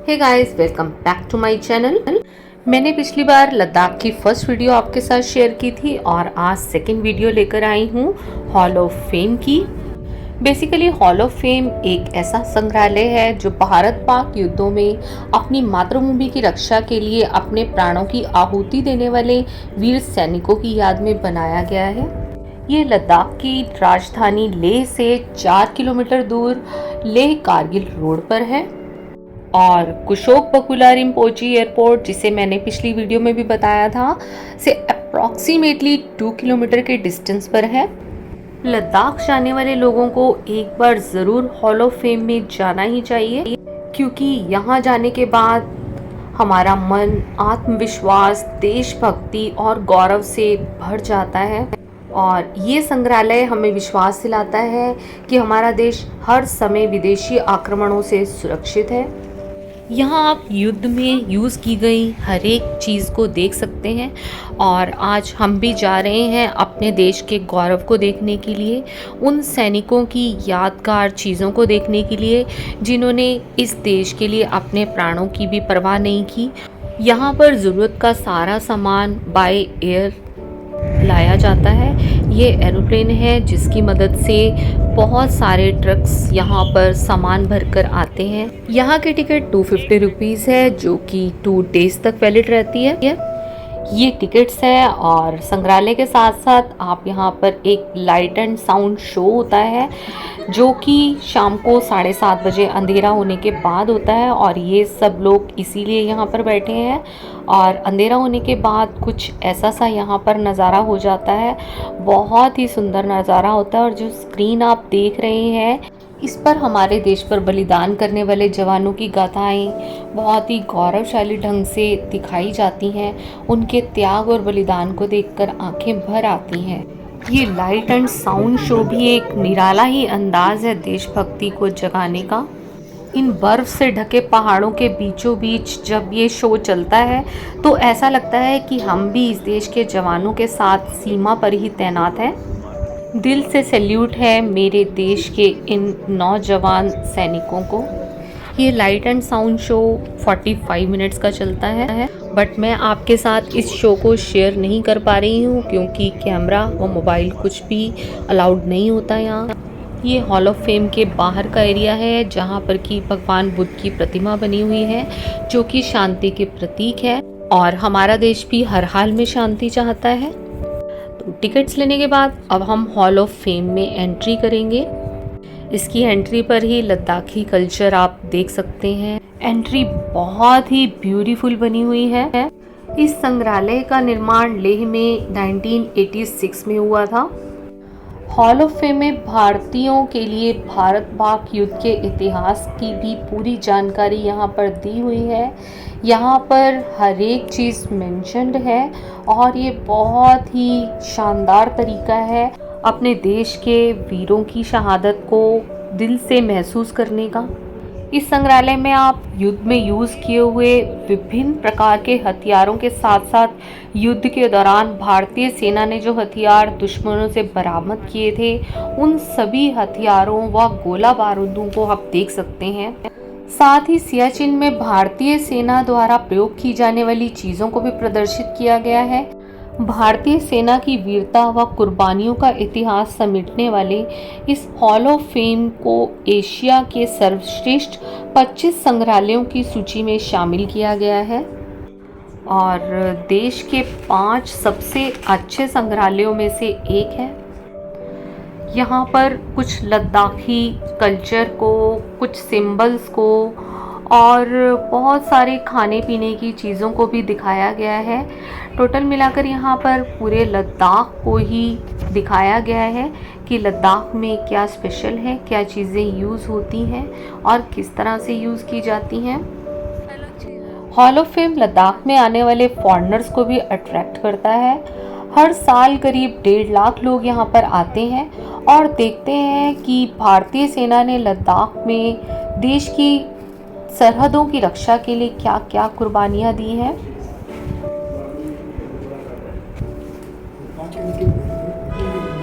Hey guys, welcome back to my channel. मैंने पिछली बार लद्दाख की फर्स्ट वीडियो आपके साथ शेयर की थी और आज सेकंड वीडियो लेकर आई हूँ हॉल ऑफ फेम की। बेसिकली हॉल ऑफ फेम एक ऐसा संग्रहालय है जो भारत पाक युद्धों में अपनी मातृभूमि की रक्षा के लिए अपने प्राणों की आहुति देने वाले वीर सैनिकों की याद में बनाया गया है। ये लद्दाख की राजधानी लेह से 4 किलोमीटर दूर लेह कारगिल रोड पर है और कुशोक बकुला रिम्पोची एयरपोर्ट, जिसे मैंने पिछली वीडियो में भी बताया था, से अप्रॉक्सीमेटली 2 किलोमीटर के डिस्टेंस पर है। लद्दाख जाने वाले लोगों को एक बार ज़रूर हॉल ऑफ फेम में जाना ही चाहिए, क्योंकि यहाँ जाने के बाद हमारा मन आत्मविश्वास, देशभक्ति और गौरव से भर जाता है। और ये संग्रहालय हमें विश्वास दिलाता है कि हमारा देश हर समय विदेशी आक्रमणों से सुरक्षित है। यहाँ आप युद्ध में यूज़ की गई हर एक चीज़ को देख सकते हैं और आज हम भी जा रहे हैं अपने देश के गौरव को देखने के लिए, उन सैनिकों की यादगार चीज़ों को देखने के लिए जिन्होंने इस देश के लिए अपने प्राणों की भी परवाह नहीं की। यहाँ पर ज़रूरत का सारा सामान बाय एयर लाया जाता है। ये एरोप्लेन है जिसकी मदद से बहुत सारे ट्रक्स यहाँ पर सामान भरकर आते हैं। यहाँ की टिकट 250 रुपीज़ है, जो कि 2 डेज तक वैलिड रहती है। ये टिकट्स है और संग्रहालय के साथ साथ आप यहाँ पर एक लाइट एंड साउंड शो होता है, जो कि शाम को 7:30 बजे अंधेरा होने के बाद होता है। और ये सब लोग इसीलिए यहाँ पर बैठे हैं और अंधेरा होने के बाद कुछ ऐसा सा यहाँ पर नज़ारा हो जाता है, बहुत ही सुंदर नज़ारा होता है। और जो स्क्रीन आप देख रहे हैं, इस पर हमारे देश पर बलिदान करने वाले जवानों की गाथाएं बहुत ही गौरवशाली ढंग से दिखाई जाती हैं। उनके त्याग और बलिदान को देखकर आंखें भर आती हैं। ये लाइट एंड साउंड शो भी एक निराला ही अंदाज है देशभक्ति को जगाने का। इन बर्फ से ढके पहाड़ों के बीचों बीच जब ये शो चलता है तो ऐसा लगता है कि हम भी इस देश के जवानों के साथ सीमा पर ही तैनात हैं। दिल से सैल्यूट है मेरे देश के इन नौजवान सैनिकों को। ये light and sound show 45 minutes का चलता है, बट मैं आपके साथ इस शो को शेयर नहीं कर पा रही हूँ क्योंकि कैमरा व मोबाइल कुछ भी अलाउड नहीं होता यहाँ। ये हॉल ऑफ फेम के बाहर का एरिया है जहाँ पर कि भगवान बुद्ध की प्रतिमा बनी हुई है, जो कि शांति के प्रतीक है और हमारा देश भी हर हाल में शांति चाहता है। टिकट्स लेने के बाद अब हम हॉल ऑफ फेम में एंट्री करेंगे। इसकी एंट्री पर ही लद्दाखी कल्चर आप देख सकते हैं। एंट्री बहुत ही ब्यूटीफुल बनी हुई है। इस संग्रहालय का निर्माण लेह में 1986 में हुआ था। हॉल ऑफ फेम में भारतीयों के लिए भारत पाक युद्ध के इतिहास की भी पूरी जानकारी यहाँ पर दी हुई है। यहाँ पर हर एक चीज़ मेंशन्ड है और ये बहुत ही शानदार तरीका है अपने देश के वीरों की शहादत को दिल से महसूस करने का। इस संग्रहालय में आप युद्ध में यूज़ किए हुए विभिन्न प्रकार के हथियारों के साथ साथ युद्ध के दौरान भारतीय सेना ने जो हथियार दुश्मनों से बरामद किए थे, उन सभी हथियारों व गोला बारूदों को आप देख सकते हैं। साथ ही सियाचिन में भारतीय सेना द्वारा प्रयोग की जाने वाली चीज़ों को भी प्रदर्शित किया गया है। भारतीय सेना की वीरता व कुर्बानियों का इतिहास समेटने वाले इस हॉल ऑफ फेम को एशिया के सर्वश्रेष्ठ 25 संग्रहालयों की सूची में शामिल किया गया है और देश के 5 सबसे अच्छे संग्रहालयों में से एक है। यहाँ पर कुछ लद्दाखी कल्चर को, कुछ सिंबल्स को और बहुत सारे खाने पीने की चीज़ों को भी दिखाया गया है। टोटल मिलाकर यहाँ पर पूरे लद्दाख को ही दिखाया गया है कि लद्दाख में क्या स्पेशल है, क्या चीज़ें यूज़ होती हैं और किस तरह से यूज़ की जाती हैं। हॉल ऑफ फेम लद्दाख में आने वाले फॉरेनर्स को भी अट्रैक्ट करता है। हर साल करीब 1.5 लाख लोग यहाँ पर आते हैं और देखते हैं कि भारतीय सेना ने लद्दाख में देश की सरहदों की रक्षा के लिए क्या क्या कुर्बानियाँ दी हैं।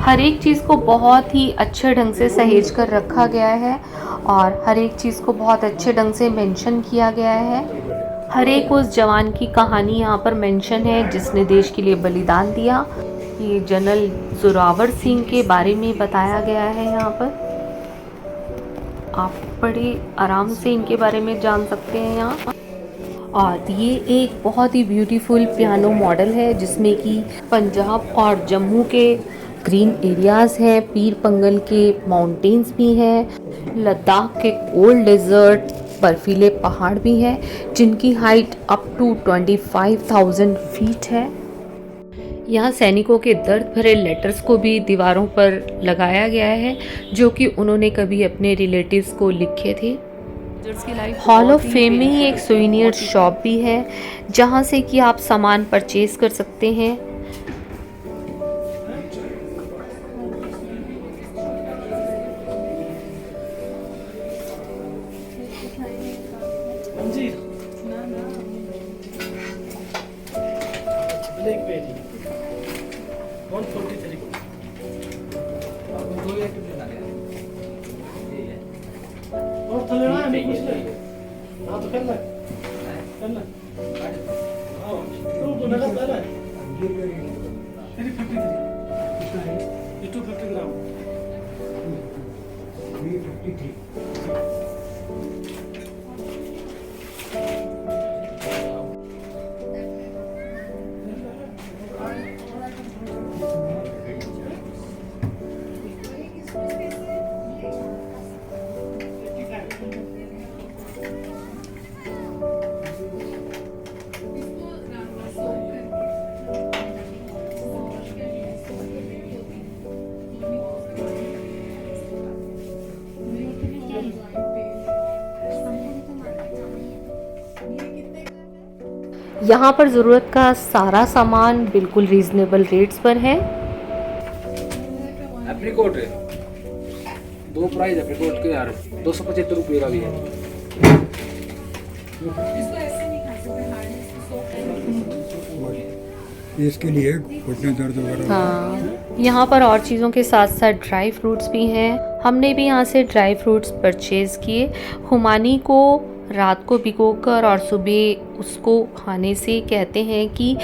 हर एक चीज़ को बहुत ही अच्छे ढंग से सहेज कर रखा गया है और हर एक चीज़ को बहुत अच्छे ढंग से मेंशन किया गया है। हर एक उस जवान की कहानी यहाँ पर मेंशन है जिसने देश के लिए बलिदान दिया। ये जनरल जोरावर सिंह के बारे में बताया गया है। यहाँ पर आप बड़े आराम से इनके बारे में जान सकते हैं यहाँ। और ये एक बहुत ही ब्यूटीफुल पियानो मॉडल है जिसमें कि पंजाब और जम्मू के ग्रीन एरियाज़ हैं, पीर पंगल के माउंटेन्स भी हैं, लद्दाख के कोल्ड डेजर्ट बर्फीले पहाड़ भी हैं जिनकी हाइट अप टू 25,000 फीट है। यहाँ सैनिकों के दर्द भरे लेटर्स को भी दीवारों पर लगाया गया है जो कि उन्होंने कभी अपने रिलेटिव्स को लिखे थे। हॉल ऑफ फेम में ही एक सोवेनियर शॉप भी है जहाँ से कि आप सामान परचेज कर सकते हैं। और तो लेना है नहीं कुछ नहीं। हाँ तो करना करना हाँ तो नगद पहले तेरी 53 ये 250 ग्राम 353 यहाँ पर ज़रूरत का सारा सामान बिल्कुल रीजनेबल रेट्स पर है। एप्रिकॉट है, दो प्राइस एप्रिकॉट के यार 275 रुपये का भी है। इसके लिए घुटने दर्द वगैरह। हाँ, यहाँ पर और चीज़ों के साथ साथ ड्राई फ्रूट्स भी हैं। हमने भी यहाँ से ड्राई फ्रूट्स परचेज़ किए। खुमानी को रात को भिगोकर और सुबह उसको खाने से कहते हैं कि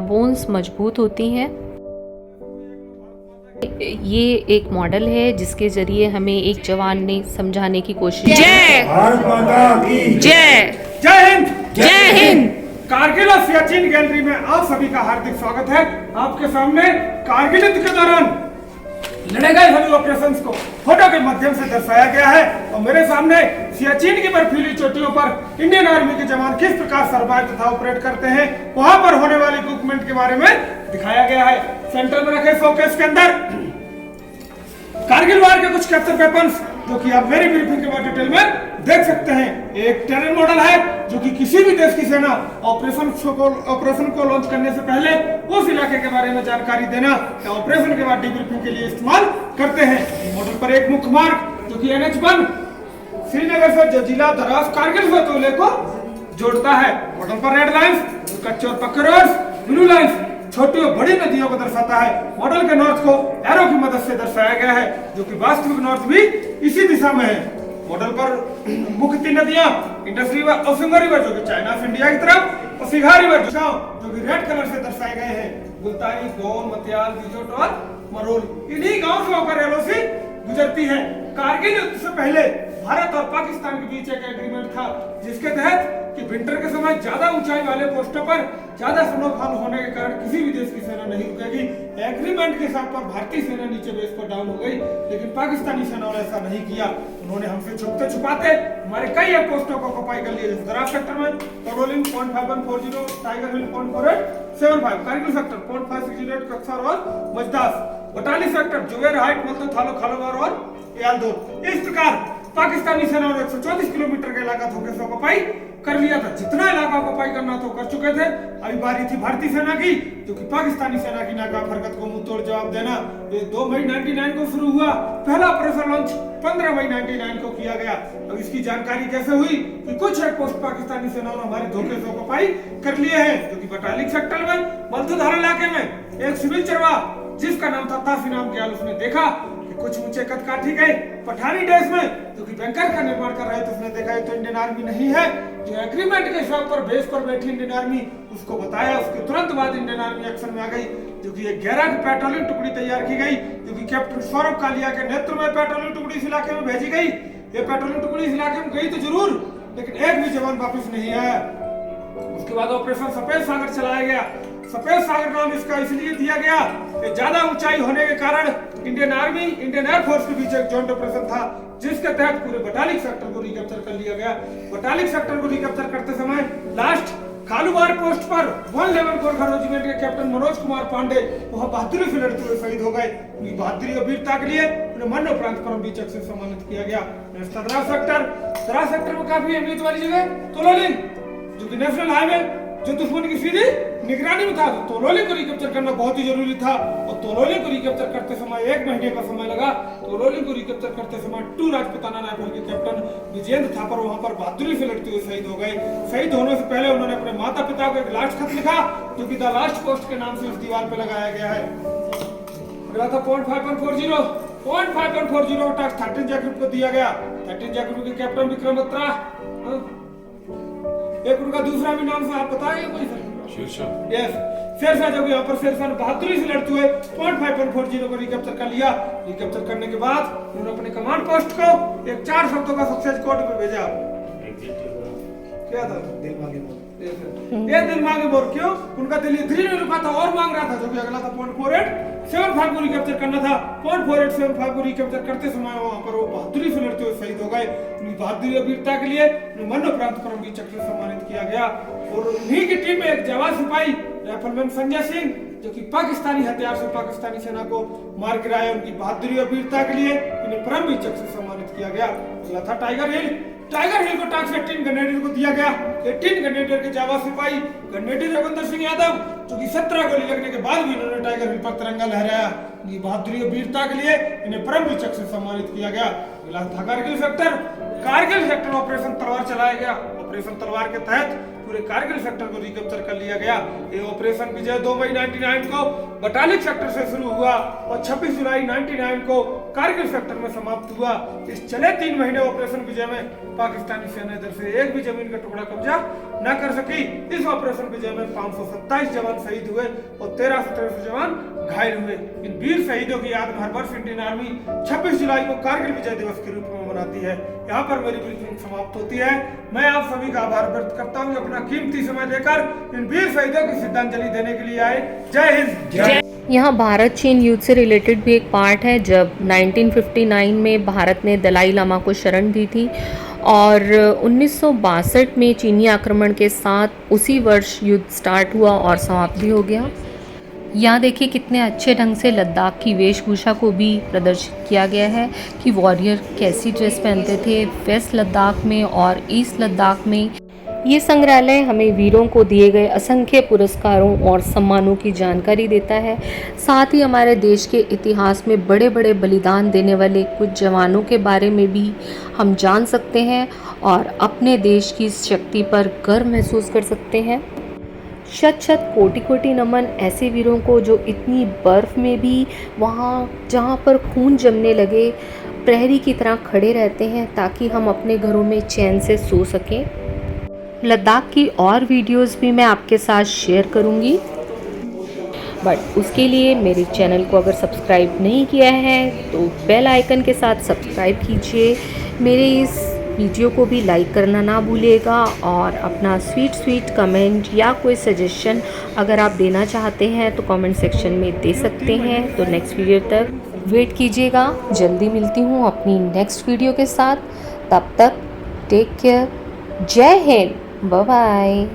बोन्स मजबूत होती हैं। ये एक मॉडल है जिसके ज़रिए हमें एक जवान ने समझाने की कोशिश की। जय भारत माता की जय जय हिंद। जय हिंद। कारगिल और सियाचिन गैलरी में आप सभी का हार्दिक स्वागत है। आपके सामने कारगिल युद्ध के दौरान लड़े गए सभी ऑपरेशंस को फोटो के माध्यम से दर्शाया गया है और मेरे सामने सियाचिन की बर्फीली चोटियों पर इंडियन आर्मी के जवान किस प्रकार सर्वाइव तथा ऑपरेट करते हैं वहां पर होने वाले इक्विपमेंट के बारे में दिखाया गया है। सेंटर में रखे शोकेस के अंदर कारगिल वार के कुछ कैप्चर वेपन्स जो कि आप मेरी ब्रीफिंग के बाद डिटेल में देख सकते हैं। एक टेरर मॉडल है जो कि किसी भी देश की सेना ऑपरेशन को लॉन्च करने से पहले उस इलाके के बारे में जानकारी देना या ऑपरेशन के बाद डीब्रीफिंग के लिए इस्तेमाल करते हैं। मॉडल पर एक मुख्य मार्ग जो कि NH1 श्रीनगर से जजीला दराज कारगिल फतोले को जोड़ता है। मॉडल पर रेड लाइंस कच्चे और पक्के रोड्स, ब्लू लाइंस छोटी और बड़ी नदियों को दर्शाता है। मॉडल के नॉर्थ को एरो की मदद से दर्शाया गया है जो कि वास्तविक नॉर्थ भी इसी दिशा में है। मॉडल पर मुख्य तीन नदियां इंडस रिवर और सिंगो रिवर जो कि चाइना से इंडिया की तरफ और सिघा रिवर जो कि रेड कलर से दर्शाए गए हैं। गुलतानी, गोन, मतियाल, बिजोट और मरोल इन्हीं गांव से होकर एलओसी गुजरती है। कारगिल युद्ध से पहले भारत और पाकिस्तान के बीच एक एग्रीमेंट था जिसके तहत कि विंटर के समय ज्यादा ऊंचाई वाले पोस्टों पर ज्यादा स्नोफॉल होने के कारण किसी भी देश की सेना नहीं रुकेगी। एग्रीमेंट के साथ पर भारतीय सेना नीचे बेस पर डाउन हो गई लेकिन पाकिस्तानी सेना ने ऐसा नहीं किया। उन्होंने हमसे छुपते छुपाते हमारे कई पोस्टों को ऑक्युपाई कर लिया जैसे दरार सेक्टर में करोलिन 0.5140, टाइगर हिल 0.4875, कारगिल सेक्टर 0.5608 कक्सर और मजदास, बटाली सेक्टर जुवेर हाइट मल्दो थालो खालोवार और यालदो। इस प्रकार पाकिस्तानी सेना ने 134 किलोमीटर का इलाका धोखे से ऑक्युपाई कर लिया था। जितना इलाका ऑक्युपाई करना तो कर चुके थे। अभी बारी थी भारतीय सेना की जो कि पाकिस्तानी सेना की नाकाम हरकत को मुंह तोड़ जवाब देना। ये 2 मई 1999 को शुरू हुआ। पहला ऑपरेशन लॉन्च 15 मई 1999 को किया गया। अब इसकी जानकारी कैसे हुई कि कुछ पोस्ट पाकिस्तानी सेना ने हमारे धोखे से ऑक्युपाई कर लिए हैं जो कि बटालिक सेक्टर में मल्दोधारा इलाके में एक सिविल चरवा जिसका नाम था ताफी नाम किया उसने देखा कि कुछ ऊंचे कद काठी गए पठानी ड्रेस में, जो कि बैंकर का निर्माण कर रहे थे। उसने देखा तो इंडियन आर्मी नहीं है, जो एग्रीमेंट के हिसाब पर बेस पर बैठी इंडियन आर्मी, उसको बताया। उसके तुरंत बाद इंडियन आर्मी एक्शन में आ गई, जो कि 11 की पेट्रोलिंग टुकड़ी तैयार की गई, जो कि कैप्टन सौरभ कालिया के नेतृत्व में पेट्रोलिंग टुकड़ी इस इलाके में भेजी गई। ये पेट्रोलिंग टुकड़ी इस इलाके में गई तो जरूर, लेकिन एक भी जवान वापस नहीं आया। उसके बाद ऑपरेशन सफेद सागर चलाया गया। सफेद सागर नाम इसका इसलिए दिया गया कि ज्यादा ऊंचाई होने के कारण इंडियन आर्मी इंडियन एयरफोर्स के बीच एक जॉइंट ऑपरेशन था, जिसके तहत पूरे बटालिक सेक्टर को रिकैप्चर कर लिया गया। बटालिक सेक्टर को रिकैप्चर करते समय लास्ट खालूबार पोस्ट पर 111 गोरखा रेजिमेंट के कैप्टन मनोज कुमार पांडे वहां बहादुरी से लड़ते हुए शहीद हो गए। उनकी बहादुरी और वीरता के लिए उन्हें मरणोपरांत परमवीर चक्र से सम्मानित किया गया। द्रास सेक्टर में काफी अहमियत वाली जगह तोलोलिंग, जो कि नेशनल हाईवे जो दुश्मन की सीधी निगरानी में था, तो तोलोलिंग को रिकैप्चर करना बहुत ही जरूरी था। और तोलोलिंग को रिकैप्चर करते समय 1 महीने का समय लगा। तोलोलिंग को रिकैप्चर करते समय 2 राजपुताना राइफल के कैप्टन विजेंद्र थापर वहां पर बहादुरी से लड़ते हुए शहीद हो गए। शहीद होने से पहले उन्होंने अपने माता पिता को एक लास्ट खत लिखा, जो कि द लास्ट पोस्ट के नाम से उस दीवार पर लगाया गया है। अगला था .5140 टास्क 13 जैकब को दिया गया। 13 जैकब के कैप्टन विक्रम बत्रा। एक उनका दूसरा भी नाम से आप बताएंगे कोई सर? शेरशाह। यस, शेरशाह, जब यहाँ पर शेरशाह ने बहादुरी से लड़ते हुए .5140 को रिकैप्चर कर लिया। रिकैप्चर करने के बाद उन्होंने अपने कमांड पोस्ट को एक 4 शब्दों का सक्सेस कोड पे भेजा। क्या था? दिल मांगे मोर। ये दिल मांगे मोर क्यों? उनका दिल इधर नहीं रुका था और मांग रहा था, जो कि अगला था .4875 को रिकैप्चर करना था। .4875 को रिकैप्चर करते समय वहां पर वो बहादुरी से लड़ते हुए शहीद हो गए। उनकी बहादुरी और वीरता के लिए उन्हें मरणोपरांत परमवीर चक्र से सम्मानित किया गया। और उन्हीं की टीम में एक जवान सिपाही राइफलमैन संजय सिंह, जो कि पाकिस्तानी हथियार से पाकिस्तानी सेना को मार गिराया। उनकी बहादुरी और वीरता के लिए इन्हें परमवीर चक्र से सम्मानित किया गया। अगला था टाइगर हिल को टास्क 18 ग्रेनेडियर को दिया गया। 18 ग्रेनेडियर के जावा सिपाही ग्रेनेडियर रविंदर सिंह यादव, जो कि 17 गोली लगने के बाद भी इन्होंने टाइगर हिल पर तिरंगा लहराया। ये बहादुरी और वीरता के लिए इन्हें परमवीर चक्र से सम्मानित किया गया। अगला था कारगिल सेक्टर ऑपरेशन तलवार चलाया गया। ऑपरेशन तलवार के तहत पूरे कारगिल सेक्टर को रिकैप्चर कर लिया गया। ये ऑपरेशन विजय 2 मई 1999 को बटालिक सेक्टर से शुरू हुआ और 26 जुलाई 1999 को कारगिल सेक्टर में समाप्त हुआ। इस चले 3 महीने ऑपरेशन विजय में पाकिस्तानी सेना इधर से एक भी जमीन का टुकड़ा कब्जा न कर सकी। इस ऑपरेशन विजय में 527 जवान शहीद हुए और 1300 जवान घायल हुए। इन वीर शहीदों की याद में हर वर्ष इंडियन आर्मी 26 जुलाई को कारगिल विजय दिवस के रूप में मनाती है। यहाँ पर मेरी ब्रीफिंग समाप्त होती है। मैं आप सभी का आभार व्यक्त करता हूँ, अपना कीमती समय देकर इन वीर शहीदों की श्रद्धांजलि देने के लिए आए। जय हिंद। यहाँ भारत चीन युद्ध से रिलेटेड भी एक पार्ट है, जब 1959 में भारत ने दलाई लामा को शरण दी थी और 1962 में चीनी आक्रमण के साथ उसी वर्ष युद्ध स्टार्ट हुआ और समाप्त भी हो गया। यहाँ देखिए कितने अच्छे ढंग से लद्दाख की वेशभूषा को भी प्रदर्शित किया गया है कि वॉरियर कैसी ड्रेस पहनते थे वेस्ट लद्दाख में और ईस्ट लद्दाख में। ये संग्रहालय हमें वीरों को दिए गए असंख्य पुरस्कारों और सम्मानों की जानकारी देता है। साथ ही हमारे देश के इतिहास में बड़े बड़े बलिदान देने वाले कुछ जवानों के बारे में भी हम जान सकते हैं और अपने देश की शक्ति पर गर्व महसूस कर सकते हैं। शत शत कोटि कोटि नमन ऐसे वीरों को जो इतनी बर्फ़ में भी वहाँ जहाँ पर खून जमने लगे प्रहरी की तरह खड़े रहते हैं ताकि हम अपने घरों में चैन से सो सकें। लद्दाख की और वीडियोस भी मैं आपके साथ शेयर करूँगी, बट उसके लिए मेरे चैनल को अगर सब्सक्राइब नहीं किया है तो बेल आइकन के साथ सब्सक्राइब कीजिए। मेरे इस वीडियो को भी लाइक करना ना भूलिएगा और अपना स्वीट कमेंट या कोई सजेशन अगर आप देना चाहते हैं तो कमेंट सेक्शन में दे सकते हैं। तो नेक्स्ट वीडियो तक वेट कीजिएगा, जल्दी मिलती हूँ अपनी नेक्स्ट वीडियो के साथ। तब तक टेक केयर, जय हिंद, बाय बाय।